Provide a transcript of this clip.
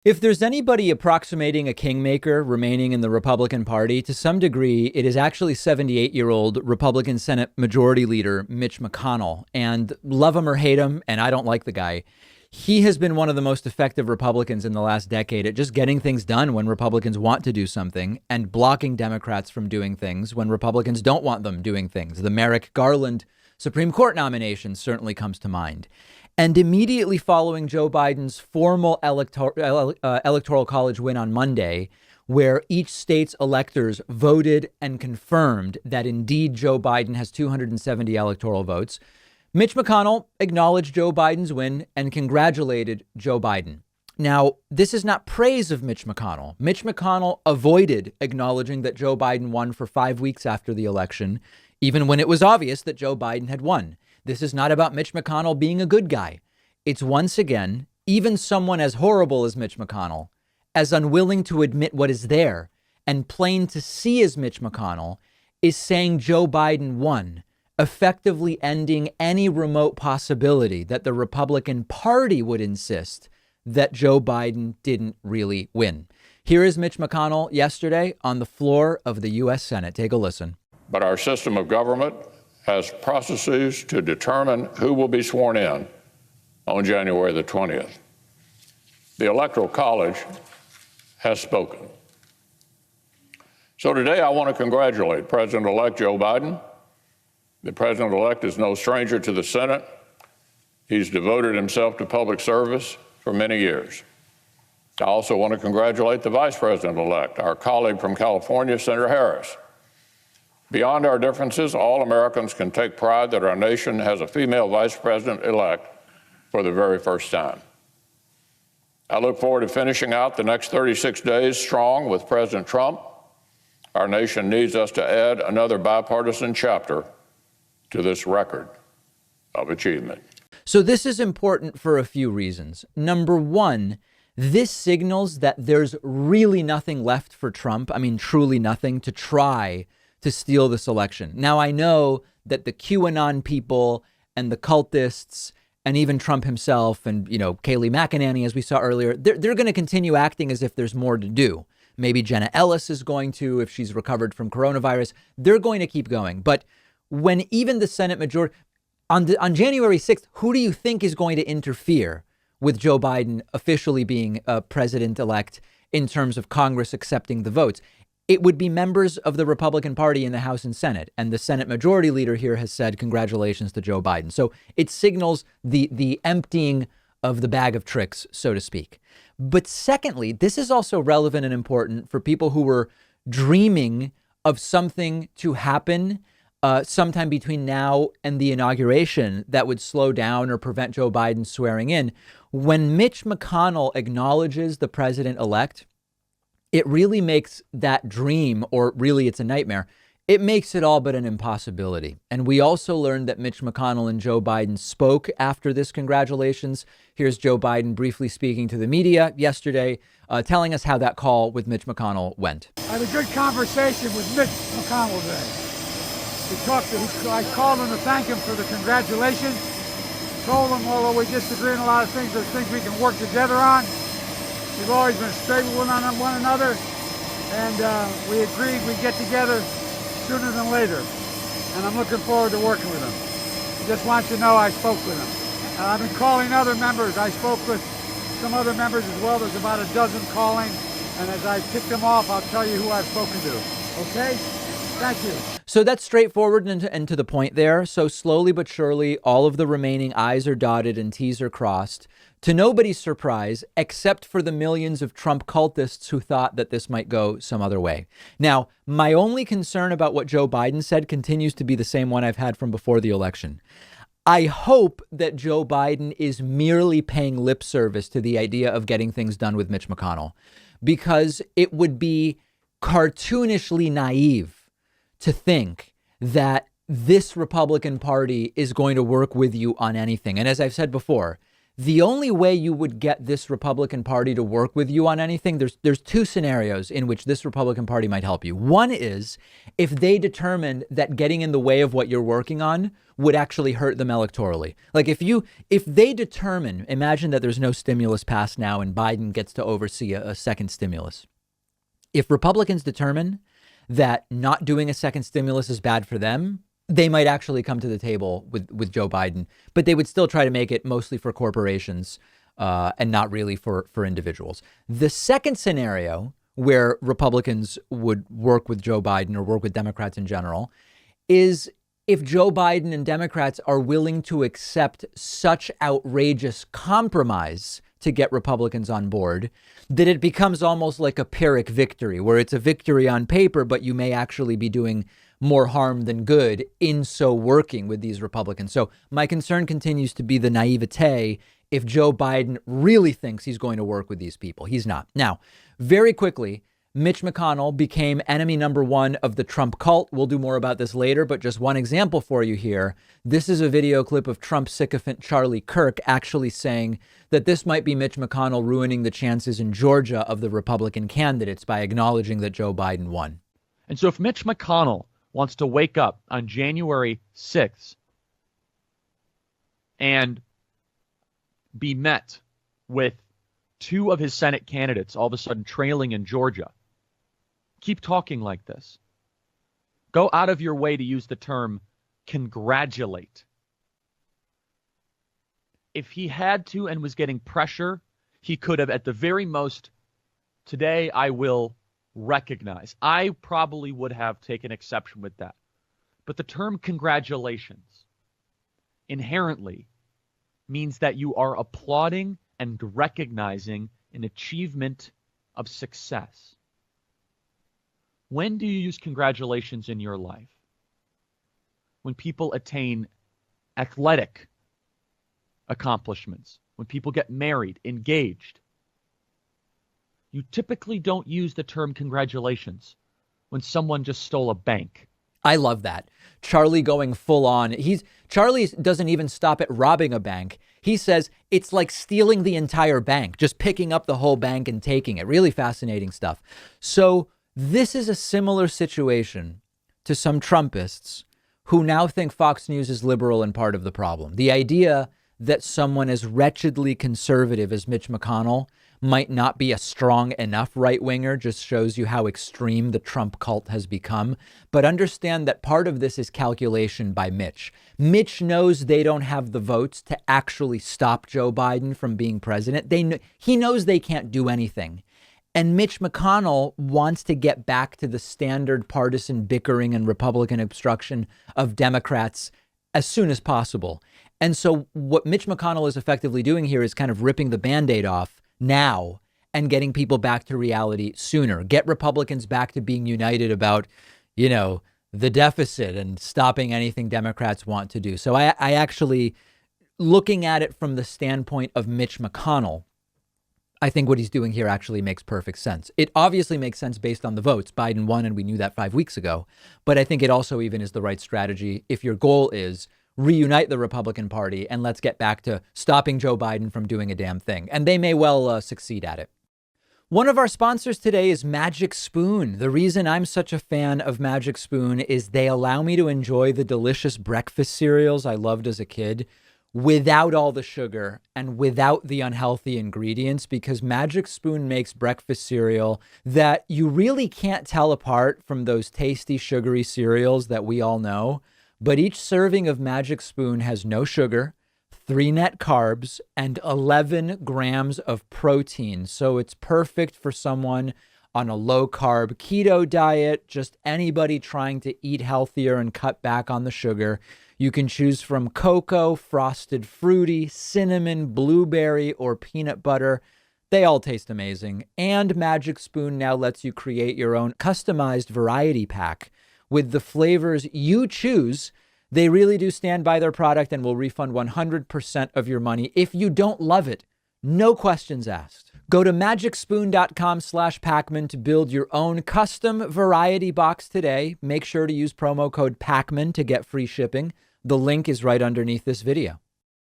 If there's anybody approximating a kingmaker remaining in the Republican Party, to some degree, it is actually 78-year-old Republican Senate Majority Leader Mitch McConnell. And love him or hate him, and I don't like the guy, he has been one of the most effective Republicans in the last decade at just getting things done when Republicans want to do something and blocking Democrats from doing things when Republicans don't want them doing things. The Merrick Garland Supreme Court nomination certainly comes to mind. And immediately following Joe Biden's formal electoral college win on Monday, where each state's electors voted and confirmed that indeed Joe Biden has 270 electoral votes, Mitch McConnell acknowledged Joe Biden's win and congratulated Joe Biden. Now, this is not praise of Mitch McConnell. Mitch McConnell avoided acknowledging that Joe Biden won for 5 weeks after the election, even when it was obvious that Joe Biden had won. This is not about Mitch McConnell being a good guy. It's once again, even someone as horrible as Mitch McConnell, as unwilling to admit what is there and plain to see as Mitch McConnell, is saying Joe Biden won, effectively ending any remote possibility that the Republican Party would insist that Joe Biden didn't really win. Here is Mitch McConnell yesterday on the floor of the U.S. Senate. Take a listen. But our system of government has processes to determine who will be sworn in on January the 20th. The Electoral College has spoken. So today I want to congratulate President-elect Joe Biden. The President-elect is no stranger to the Senate. He's devoted himself to public service for many years. I also want to congratulate the Vice President-elect, our colleague from California, Senator Harris. Beyond our differences, all Americans can take pride that our nation has a female vice president-elect for the very first time. I look forward to finishing out the next 36 days strong with President Trump. Our nation needs us to add another bipartisan chapter to this record of achievement. So this is important for a few reasons. Number one, this signals that there's really nothing left for Trump. I mean, truly nothing to try to steal this election. Now, I know that the QAnon people and the cultists and even Trump himself and, Kayleigh McEnany, as we saw earlier, they're going to continue acting as if there's more to do. Maybe Jenna Ellis is going to, if she's recovered from coronavirus, they're going to keep going. But when even the Senate majority on January 6th, who do you think is going to interfere with Joe Biden officially being a president-elect in terms of Congress accepting the votes? It would be members of the Republican Party in the House and Senate. And the Senate Majority Leader here has said congratulations to Joe Biden. So it signals the emptying of the bag of tricks, so to speak. But secondly, this is also relevant and important for people who were dreaming of something to happen sometime between now and the inauguration that would slow down or prevent Joe Biden swearing in. When Mitch McConnell acknowledges the president-elect, it really makes that dream, or really it's a nightmare, it makes it all but an impossibility. And we also learned that Mitch McConnell and Joe Biden spoke after this congratulations. Here's Joe Biden briefly speaking to the media yesterday, telling us how that call with Mitch McConnell went. I had a good conversation with Mitch McConnell today. I called him to thank him for the congratulations. Told him, although we disagree on a lot of things, there's things we can work together on. We've always been straight with one another, and we agreed we'd get together sooner than later. And I'm looking forward to working with him. I just want you to know I spoke with him. I've been calling other members. I spoke with some other members as well. There's about a dozen calling, and as I tick them off, I'll tell you who I've spoken to. Okay? Thank you. So that's straightforward and to the point there. So slowly but surely, all of the remaining I's are dotted and T's are crossed, to nobody's surprise, except for the millions of Trump cultists who thought that this might go some other way. Now, my only concern about what Joe Biden said continues to be the same one I've had from before the election. I hope that Joe Biden is merely paying lip service to the idea of getting things done with Mitch McConnell, because it would be cartoonishly naive to think that this Republican Party is going to work with you on anything. And as I've said before, The only way you would get this Republican Party to work with you on anything, there's two scenarios in which this Republican Party might help you. One is if they determined that getting in the way of what you're working on would actually hurt them electorally. Like if they determine, imagine that there's no stimulus passed now and Biden gets to oversee a second stimulus. If Republicans determine that not doing a second stimulus is bad for them, they might actually come to the table with Joe Biden, but they would still try to make it mostly for corporations and not really for individuals. The second scenario where Republicans would work with Joe Biden or work with Democrats in general is if Joe Biden and Democrats are willing to accept such outrageous compromise to get Republicans on board that it becomes almost like a Pyrrhic victory, where it's a victory on paper, but you may actually be doing more harm than good in so working with these Republicans. So my concern continues to be the naivete if Joe Biden really thinks he's going to work with these people. He's not. Now, very quickly, Mitch McConnell became enemy number one of the Trump cult. We'll do more about this later, but just one example for you here. This is a video clip of Trump sycophant Charlie Kirk actually saying that this might be Mitch McConnell ruining the chances in Georgia of the Republican candidates by acknowledging that Joe Biden won. And so if Mitch McConnell wants to wake up on January 6th and be met with two of his Senate candidates all of a sudden trailing in Georgia, keep talking like this. Go out of your way to use the term congratulate. If he had to and was getting pressure, he could have at the very most, today I will recognize. I probably would have taken exception with that. But the term congratulations inherently means that you are applauding and recognizing an achievement of success. When do you use congratulations in your life? When people attain athletic accomplishments, when people get married, engaged. You typically don't use the term congratulations when someone just stole a bank. I love that. Charlie going full on. Charlie doesn't even stop at robbing a bank. He says it's like stealing the entire bank, just picking up the whole bank and taking it. Really fascinating stuff. So this is a similar situation to some Trumpists who now think Fox News is liberal and part of the problem. The idea that someone as wretchedly conservative as Mitch McConnell might not be a strong enough right winger just shows you how extreme the Trump cult has become. But understand that part of this is calculation by Mitch. Mitch knows they don't have the votes to actually stop Joe Biden from being president. He knows they can't do anything. And Mitch McConnell wants to get back to the standard partisan bickering and Republican obstruction of Democrats as soon as possible. And so what Mitch McConnell is effectively doing here is kind of ripping the Band-Aid off now and getting people back to reality sooner. Get Republicans back to being united about, the deficit and stopping anything Democrats want to do. So I actually, looking at it from the standpoint of Mitch McConnell, I think what he's doing here actually makes perfect sense. It obviously makes sense based on the votes. Biden won, and we knew that 5 weeks ago. But I think it also even is the right strategy if your goal is reunite the Republican Party and let's get back to stopping Joe Biden from doing a damn thing. And they may well succeed at it. One of our sponsors today is Magic Spoon. The reason I'm such a fan of Magic Spoon is they allow me to enjoy the delicious breakfast cereals I loved as a kid without all the sugar and without the unhealthy ingredients, because Magic Spoon makes breakfast cereal that you really can't tell apart from those tasty sugary cereals that we all know. But each serving of Magic Spoon has no sugar, 3 net carbs, and 11 grams of protein. So it's perfect for someone on a low carb keto diet, just anybody trying to eat healthier and cut back on the sugar. You can choose from cocoa, frosted fruity, cinnamon, blueberry, or peanut butter. They all taste amazing. And Magic Spoon now lets you create your own customized variety pack with the flavors you choose. They really do stand by their product and will refund 100% of your money if you don't love it. No questions asked. Go to magicspoon.com/Pakman to build your own custom variety box today. Make sure to use promo code Pakman to get free shipping. The link is right underneath this video.